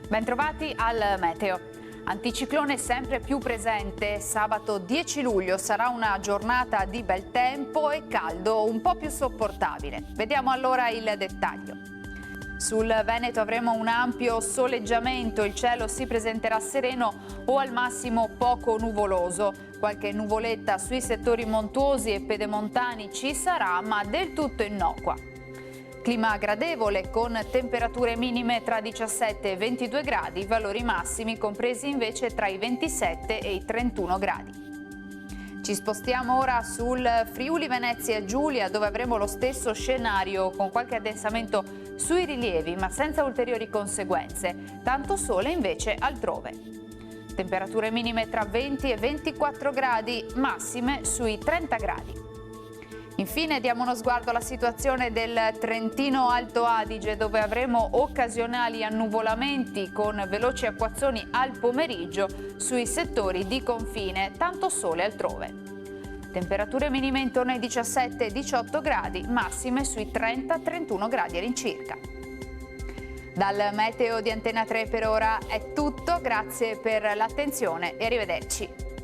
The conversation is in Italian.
Bentrovati al meteo. Anticiclone sempre più presente, sabato 10 luglio sarà una giornata di bel tempo e caldo un po' più sopportabile. Vediamo allora il dettaglio. Sul Veneto avremo un ampio soleggiamento, il cielo si presenterà sereno o al massimo poco nuvoloso. Qualche nuvoletta sui settori montuosi e pedemontani ci sarà, ma del tutto innocua. Clima gradevole con temperature minime tra 17 e 22 gradi, valori massimi compresi invece tra i 27 e i 31 gradi. Ci spostiamo ora sul Friuli Venezia Giulia, dove avremo lo stesso scenario con qualche addensamento sui rilievi ma senza ulteriori conseguenze, tanto sole invece altrove. Temperature minime tra 20 e 24 gradi, massime sui 30 gradi. Infine diamo uno sguardo alla situazione del Trentino Alto Adige, dove avremo occasionali annuvolamenti con veloci acquazzoni al pomeriggio sui settori di confine, tanto sole altrove. Temperature minime intorno ai 17-18 gradi, massime sui 30-31 gradi all'incirca. Dal meteo di Antena 3 per ora è tutto, grazie per l'attenzione e arrivederci.